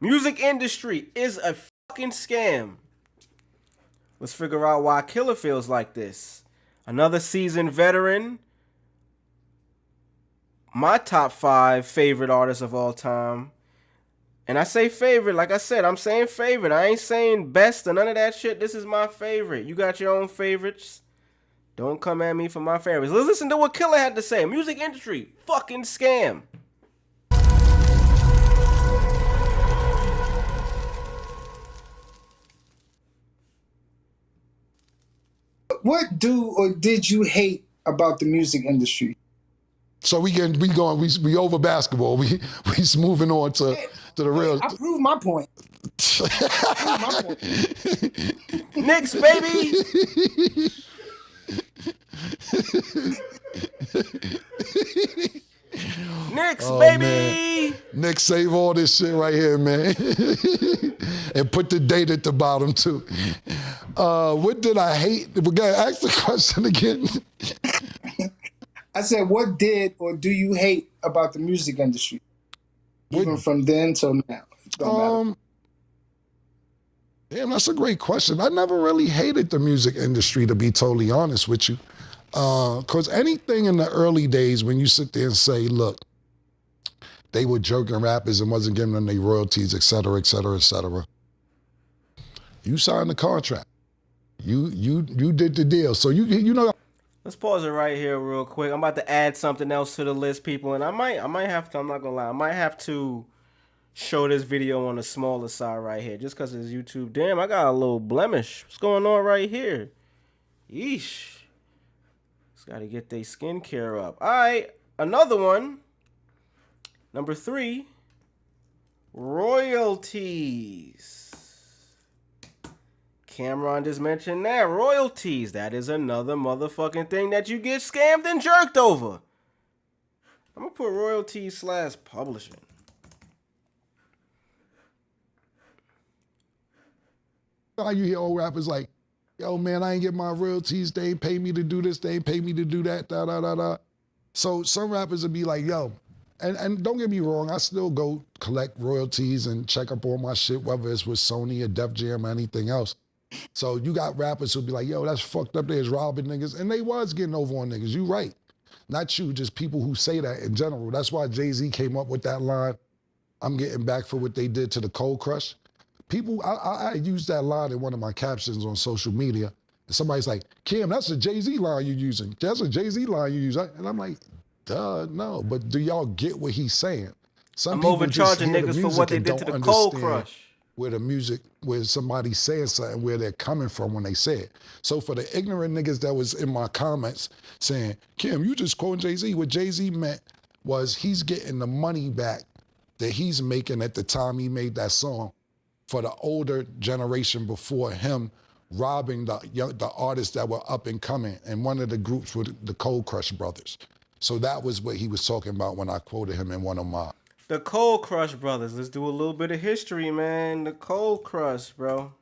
Music industry is a fucking scam. Let's figure out why Killa feels like this. Another seasoned veteran. My top 5 favorite artists of all time. And I say favorite, like I said, I'm saying favorite. I ain't saying best or none of that shit. This is my favorite. You got your own favorites. Don't come at me for my favorites. Let's listen to what Killa had to say. Music industry, fucking scam. What do or did you hate about the music industry? So we over basketball. We moving on to the real. I proved my point. Knicks, baby. Knicks, baby. Man. Knicks, save all this shit right here, man. And put the date at the bottom too. What did I hate? We gotta ask the question again. I said, what did or do you hate about the music industry? Even from then till now. It don't matter. Damn, that's a great question. I never really hated the music industry, to be totally honest with you. Because anything in the early days when you sit there and say, look, they were jerking rappers and wasn't giving them their royalties, et cetera, et cetera, et cetera. You signed the contract. You did the deal. So you know. Let's pause it right here real quick. I'm about to add something else to the list, people, and I might have to, I'm not gonna lie, I might have to show this video on the smaller side right here, just because it's YouTube. Damn, I got a little blemish. What's going on right here? Yeesh. Just gotta get their skincare up. Alright, another one. Number 3. Royalties. Cameron just mentioned that. Royalties. That is another motherfucking thing that you get scammed and jerked over. I'm gonna put royalties / publishing. You hear old rappers like, yo, man, I ain't get my royalties. They ain't pay me to do this. They ain't pay me to do that. Da, da, da, da. So some rappers would be like, yo, and don't get me wrong, I still go collect royalties and check up on my shit, whether it's with Sony or Def Jam or anything else. So you got rappers who'll be like, yo, that's fucked up. There's robbing niggas. And they was getting over on niggas. You right. Not you, just people who say that in general. That's why Jay-Z came up with that line, I'm getting back for what they did to the Cold Crush. People, I used that line in one of my captions on social media. And somebody's like, Cam, that's a Jay-Z line you're using. That's a Jay-Z line you use. And I'm like, duh, no. But do y'all get what he's saying? I'm overcharging niggas for what they did to the Cold Crush. Where the music, where somebody's saying something, where they're coming from when they say it. So for the ignorant niggas that was in my comments saying, Kim, you just quoting Jay-Z. What Jay-Z meant was he's getting the money back that he's making at the time he made that song for the older generation before him robbing the artists that were up and coming. And one of the groups were the Cold Crush brothers. So that was what he was talking about when I quoted him in one of my. The Cold Crush brothers. Let's do a little bit of history, man. The Cold Crush, bro.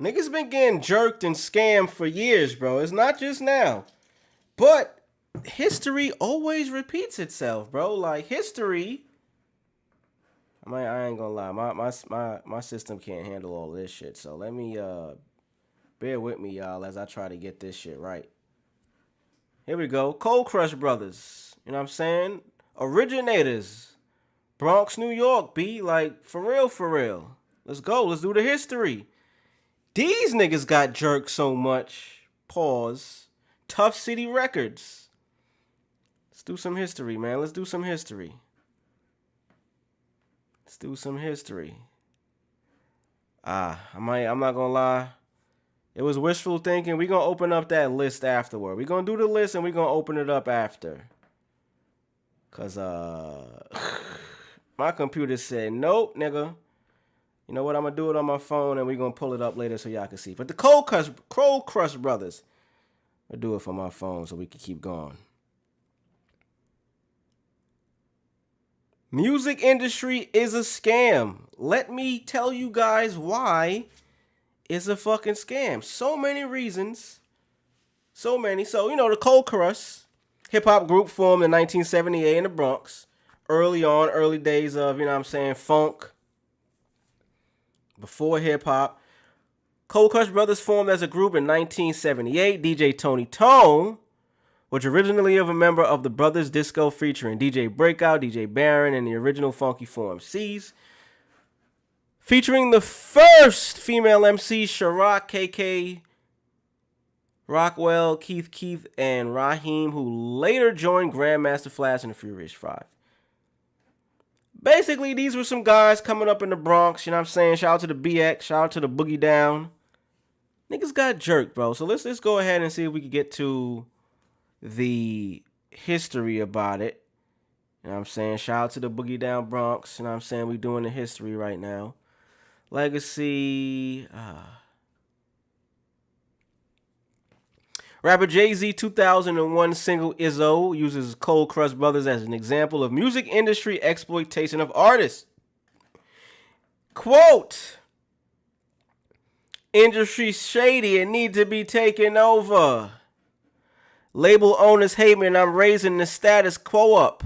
Niggas been getting jerked and scammed for years, bro. It's not just now. But history always repeats itself, bro. Like, history... I ain't gonna lie. My system can't handle all this shit. So let me... bear with me, y'all, as I try to get this shit right. Here we go. Cold Crush brothers. You know what I'm saying? Originators, Bronx, New York, B, like, for real, for real. Let's go, let's do the history. These niggas got jerked so much, pause, Tough City Records. Let's do some history, man, let's do some history. Let's do some history. I'm not gonna lie. It was wishful thinking. We're gonna open up that list afterward. We're gonna do the list and we're gonna open it up after. Cause my computer said, nope, nigga. You know what? I'm gonna do it on my phone and we're gonna pull it up later so y'all can see. But the Cold Crush brothers, I'll do it for my phone so we can keep going. Music industry is a scam. Let me tell you guys why it's a fucking scam. So many reasons. So many. So, you know, the Cold Crush hip-hop group formed in 1978 in the Bronx. early days of, you know what I'm saying, funk, before hip hop. Cold Crush Brothers formed as a group in 1978. DJ Tony Tone was originally a member of the Brothers Disco featuring DJ Breakout, DJ Baron, and the original Funky 4MCs. Featuring the first female MC, Sharrock, KK, Rockwell, Keith, and Raheem, who later joined Grandmaster Flash and the Furious Five. Basically, these were some guys coming up in the Bronx, you know what I'm saying? Shout out to the BX, shout out to the Boogie Down. Niggas got jerked, bro. So let's go ahead and see if we can get to the history about it. You know what I'm saying? Shout out to the Boogie Down Bronx. You know what I'm saying? We doing the history right now. Legacy. Rapper Jay-Z 2001 single Izzo uses Cold Crush Brothers as an example of music industry exploitation of artists. Quote, industry shady and need to be taken over. Label owners hate me and I'm raising the status quo up.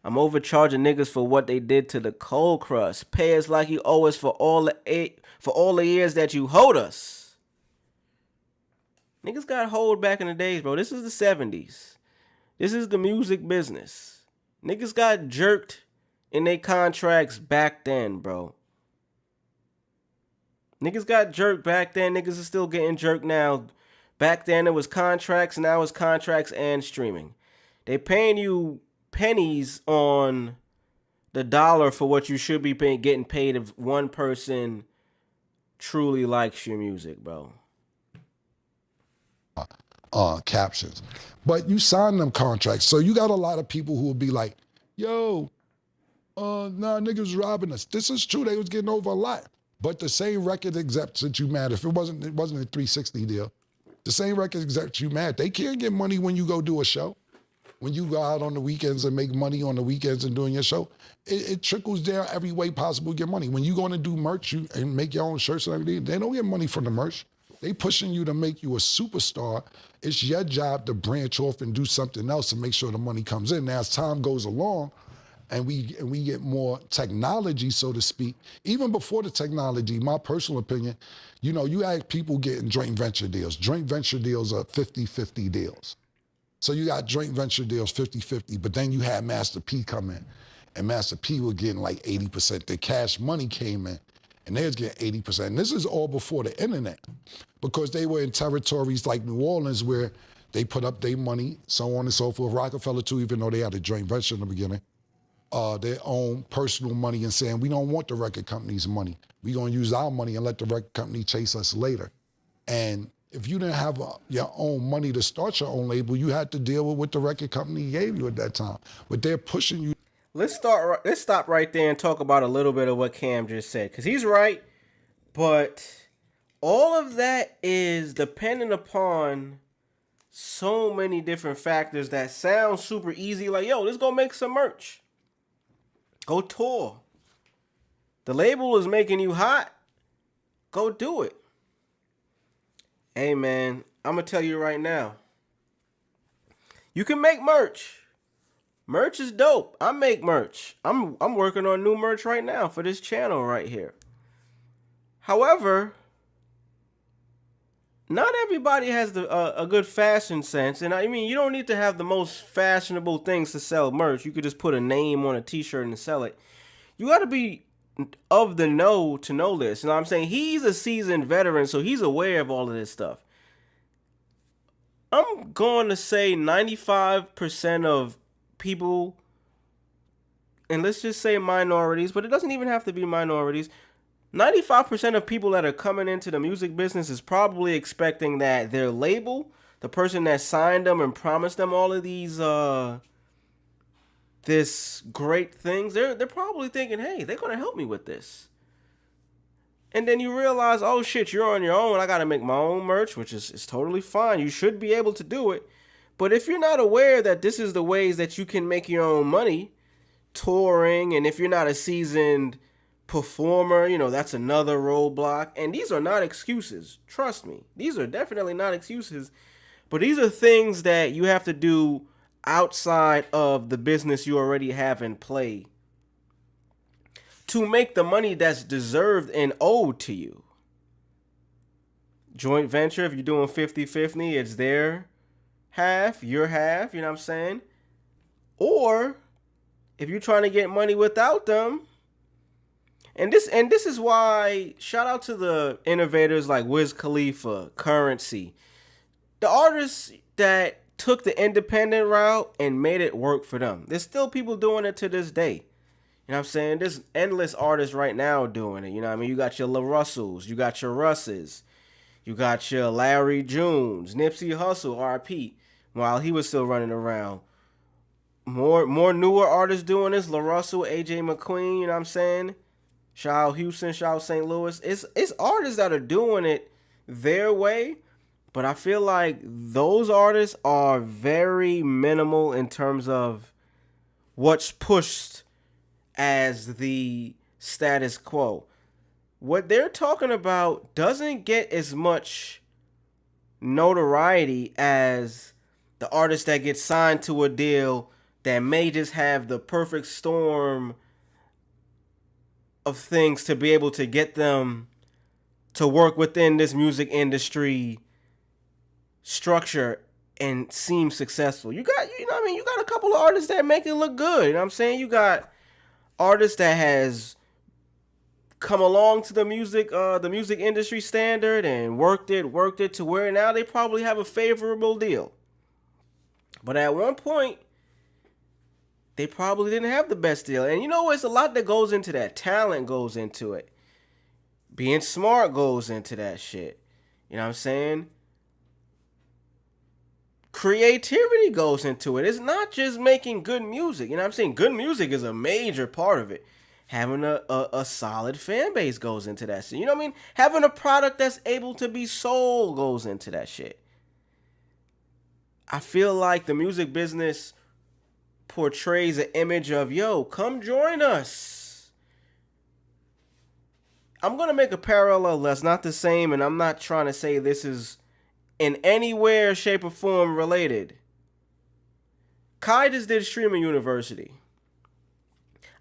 I'm overcharging niggas for what they did to the Cold Crush. Pay us like you owe us for all the years that you hold us. Niggas got hold back in the days, bro. This is the 70s. This is the music business. Niggas got jerked in their contracts back then, bro. Niggas got jerked back then. Niggas are still getting jerked now. Back then it was contracts. Now it's contracts and streaming. They paying you pennies on the dollar for what you should be getting paid if one person truly likes your music, bro. Captions. But you sign them contracts. So you got a lot of people who will be like, yo, nah, niggas robbing us. This is true. They was getting over a lot. But the same record execs that you mad, if it wasn't a 360 deal, the same record execs you mad, they can't get money when you go do a show. When you go out on the weekends and make money on the weekends and doing your show, it trickles down every way possible to get money. When you going to do merch and make your own shirts and everything, they don't get money from the merch. They pushing you to make you a superstar. It's your job to branch off and do something else and make sure the money comes in. Now, as time goes along and we get more technology, so to speak, even before the technology, my personal opinion, you know, you had people getting joint venture deals. Joint venture deals are 50-50 deals. So you got joint venture deals 50-50, but then you had Master P come in, and Master P was getting like 80%. The Cash Money came in, and they was getting 80%. And this is all before the internet, because they were in territories like New Orleans where they put up their money, so on and so forth. Rockefeller too, even though they had a joint venture in the beginning, their own personal money and saying, we don't want the record company's money. We're gonna use our money and let the record company chase us later. And if you didn't have your own money to start your own label, you had to deal with what the record company gave you at that time. But they're pushing you. Let's stop right there and talk about a little bit of what Cam just said, because he's right, but all of that is dependent upon so many different factors that sound super easy. Like, yo, let's go make some merch. Go tour. The label is making you hot. Go do it. Hey, man, I'm going to tell you right now. You can make merch. Merch is dope. I make merch. I'm working on new merch right now for this channel right here. However, not everybody has a good fashion sense. And I mean, you don't need to have the most fashionable things to sell merch. You could just put a name on a t-shirt and sell it. You got to be of the know to know this. You know what I'm saying? He's a seasoned veteran, so he's aware of all of this stuff. I'm going to say 95% of people, and let's just say minorities, but it doesn't even have to be minorities. 95% of people that are coming into the music business is probably expecting that their label, the person that signed them and promised them all of these this great things, they're probably thinking, hey, they're going to help me with this. And then you realize, oh shit, you're on your own. I got to make my own merch, which is totally fine. You should be able to do it. But if you're not aware that this is the ways that you can make your own money, touring, and if you're not a seasoned performer, you know, that's another roadblock. And these are not excuses. Trust me. These are definitely not excuses. But these are things that you have to do outside of the business you already have in play to make the money that's deserved and owed to you. Joint venture, if you're doing 50-50, it's their half, your half, you know what I'm saying? Or if you're trying to get money without them, and this is why shout out to the innovators like Wiz Khalifa, Currency, the artists that took the independent route and made it work for them. There's still people doing it to this day. You know what I'm saying? There's endless artists right now doing it. You know what I mean? You got your La Russells, you got your Russes, you got your Larry Junes, Nipsey Hussle, RP, while he was still running around. More newer artists doing this. La Russell, AJ McQueen, you know what I'm saying? Shout out Houston, shout out St. Louis. It's artists that are doing it their way, but I feel like those artists are very minimal in terms of what's pushed as the status quo. What they're talking about doesn't get as much notoriety as the artist that gets signed to a deal that may just have the perfect storm of things to be able to get them to work within this music industry structure and seem successful. You got, you know what I mean? You got a couple of artists that make it look good. You know what I'm saying? You got artists that has come along to the music industry standard and worked it to where now they probably have a favorable deal. But at one point, they probably didn't have the best deal. And you know, it's a lot that goes into that. Talent goes into it. Being smart goes into that shit. You know what I'm saying? Creativity goes into it. It's not just making good music. You know what I'm saying? Good music is a major part of it. Having a solid fan base goes into that shit. You know what I mean? Having a product that's able to be sold goes into that shit. I feel like the music business portrays an image of, yo, come join us. I'm going to make a parallel that's not the same, and I'm not trying to say this is in any way, shape, or form related. Kai just did Streaming University.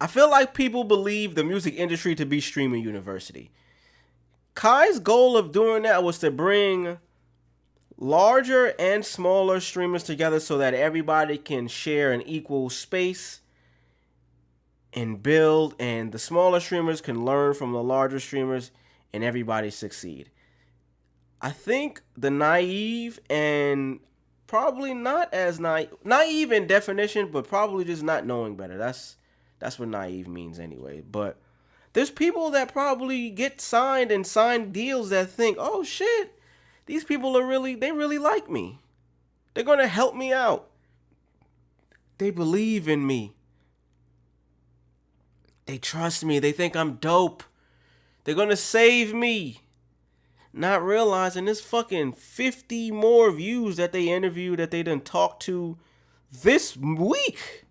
I feel like people believe the music industry to be Streaming University. Kai's goal of doing that was to bring larger and smaller streamers together so that everybody can share an equal space and build, and the smaller streamers can learn from the larger streamers and everybody succeed. I think the naive and probably not as naive in definition, but probably just not knowing better. That's what naive means anyway. But there's people that probably get signed and sign deals that think, oh shit, these people they really like me. They're going to help me out. They believe in me. They trust me. They think I'm dope. They're going to save me. Not realizing there's fucking 50 more views that they interviewed, that they done talked to this week.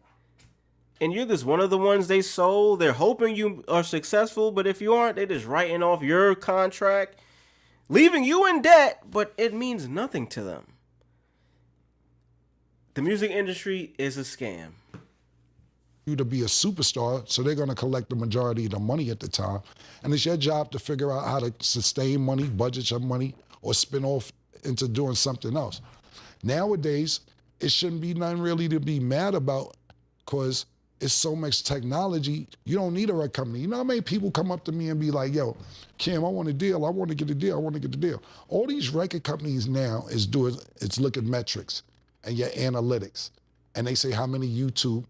And you're just one of the ones they sold. They're hoping you are successful, but if you aren't, they're just writing off your contract, leaving you in debt, but it means nothing to them. The music industry is a scam. You to be a superstar, so they're going to collect the majority of the money at the time. And it's your job to figure out how to sustain money, budget your money, or spin off into doing something else. Nowadays, it shouldn't be nothing really to be mad about, because it's so much technology. You don't need a record company. You know how many people come up to me and be like, yo, Cam, I want a deal. I want to get a deal. I want to get the deal. All these record companies now it's look at metrics and your analytics. And they say, how many YouTube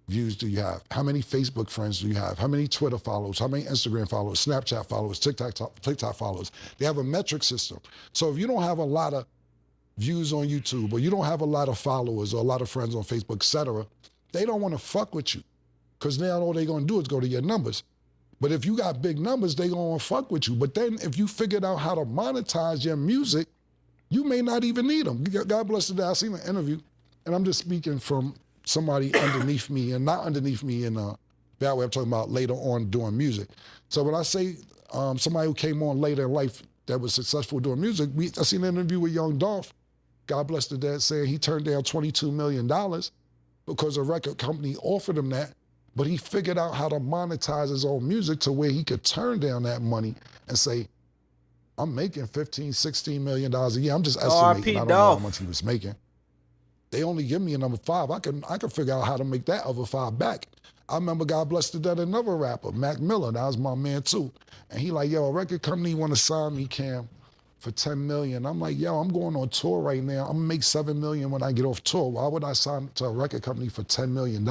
views do you have? How many Facebook friends do you have? How many Twitter followers? How many Instagram followers? Snapchat followers? TikTok followers? They have a metric system. So if you don't have a lot of views on YouTube, or you don't have a lot of followers or a lot of friends on Facebook, etc., they don't want to fuck with you, because now all they're going to do is go to your numbers. But if you got big numbers, they're going to fuck with you. But then if you figured out how to monetize your music, you may not even need them. God bless the day. I seen an interview, and I'm just speaking from somebody underneath me, and not underneath me in a bad way. I'm talking about later on doing music. So when I say somebody who came on later in life that was successful doing music, I seen an interview with Young Dolph, God bless the dead, saying he turned down $22 million because a record company offered him that, but he figured out how to monetize his own music to where he could turn down that money and say, I'm making $15, $16 million a year. I'm just estimating. I don't know how much he was making. They only give me a number 5. I can figure out how to make that other 5 back. I remember, God bless the dead, another rapper, Mac Miller. That was my man too. And he like, yo, a record company want to sign me, Cam, for $10 million. I'm like, yo, I'm going on tour right now. I'm gonna make $7 million when I get off tour. Why would I sign to a record company for $10 million?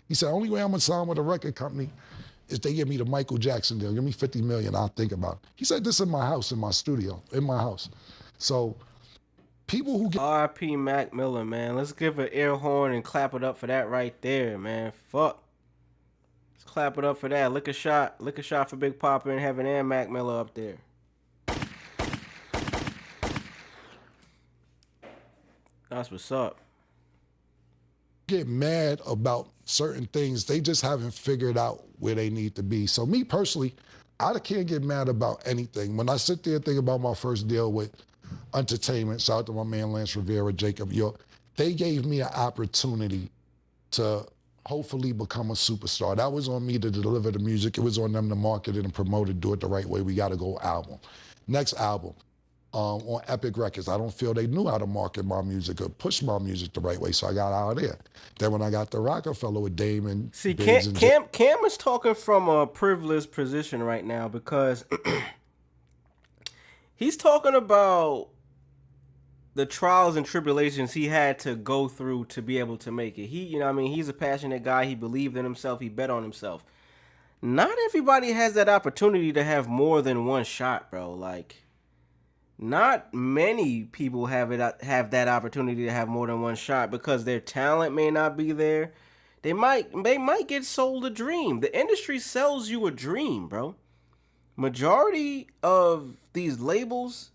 He said, only way I'm gonna sign with a record company is they give me the Michael Jackson deal. Give me $50 million, I'll think about it. He said this in my house, in my studio, in my house. So people who get R.I.P. Mac Miller, man. Let's give an air horn and clap it up for that right there, man. Fuck. Let's clap it up for that. Lick a shot for Big Papa and Heaven and Mac Miller up there. That's what's up. Get mad about certain things. They just haven't figured out where they need to be. So me personally, I can't get mad about anything. When I sit there and think about my first deal with Entertainment, shout out to my man Lance Rivera, Jacob York, they gave me an opportunity to hopefully become a superstar. That was on me to deliver the music. It was on them to market it and promote it, do it the right way. We Gotta Go album. Next album, on Epic Records. I don't feel they knew how to market my music or push my music the right way, so I got out of there. Then when I got the Rockefeller with Damon, see, Cam is talking from a privileged position right now because he's talking about the trials and tribulations he had to go through to be able to make it. He, you know what I mean, he's a passionate guy. He believed in himself. He bet on himself. Not everybody has that opportunity to have more than one shot, bro. Like, not many people have that opportunity to have more than one shot because their talent may not be there. They might get sold a dream. The industry sells you a dream, bro. Majority of these labels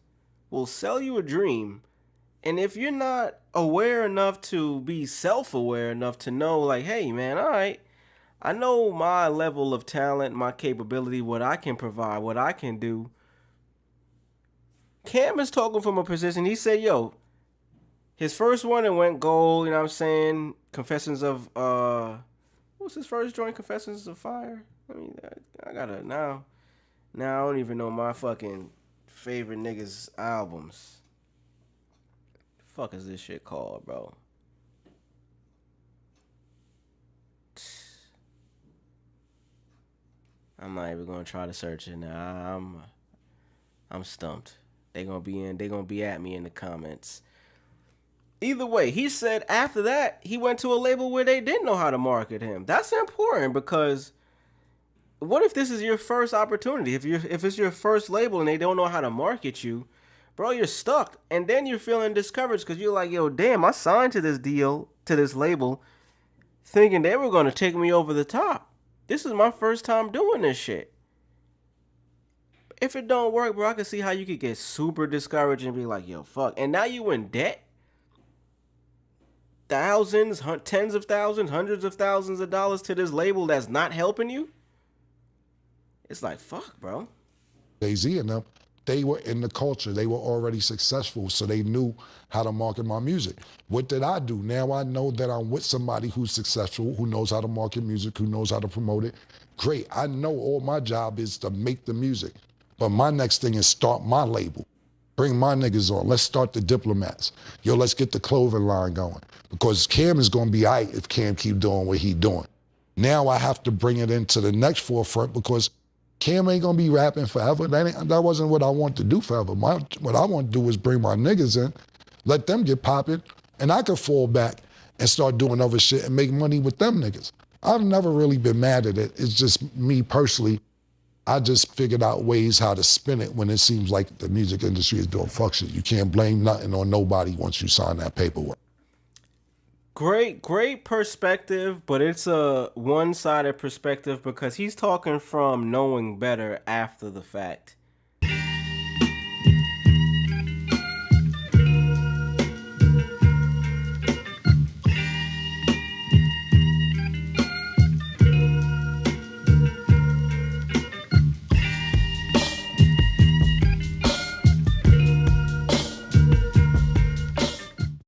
will sell you a dream. And if you're not aware enough to be self-aware enough to know, like, hey, man, all right, I know my level of talent, my capability, what I can provide, what I can do. Cam is talking from a position, he said, yo, his first one, it went gold, you know what I'm saying? Confessions of, what's his first joint? Confessions of Fire? I mean, I gotta, now I don't even know my fucking favorite niggas' albums. Fuck is this shit called, bro? I'm not even gonna try to search it now. I'm stumped. They gonna be at me in the comments. Either way, he said after that he went to a label where they didn't know how to market him. That's important because what if this is your first opportunity? If it's your first label and they don't know how to market you, bro, you're stuck. And then you're feeling discouraged because you're like, yo, damn, I signed to this deal, to this label, thinking they were going to take me over the top. This is my first time doing this shit. If it don't work, bro, I can see how you could get super discouraged and be like, yo, fuck. And now you in debt? Thousands, tens of thousands, hundreds of thousands of dollars to this label that's not helping you? It's like, fuck, bro. Jay-Z and them, they were in the culture. They were already successful, so they knew how to market my music. What did I do? Now I know that I'm with somebody who's successful, who knows how to market music, who knows how to promote it. Great. I know all my job is to make the music. But my next thing is start my label. Bring my niggas on. Let's start the Diplomats. Yo, let's get the Clover line going. Because Cam is going to be all right if Cam keep doing what he doing. Now I have to bring it into the next forefront because Cam ain't gonna be rapping forever. That wasn't what I want to do forever. What I want to do is bring my niggas in, let them get popping, and I could fall back and start doing other shit and make money with them niggas. I've never really been mad at it. It's just me personally. I just figured out ways how to spin it when it seems like the music industry is doing fuck shit. You can't blame nothing on nobody once you sign that paperwork. Great perspective, but it's a one-sided perspective because he's talking from knowing better after the fact.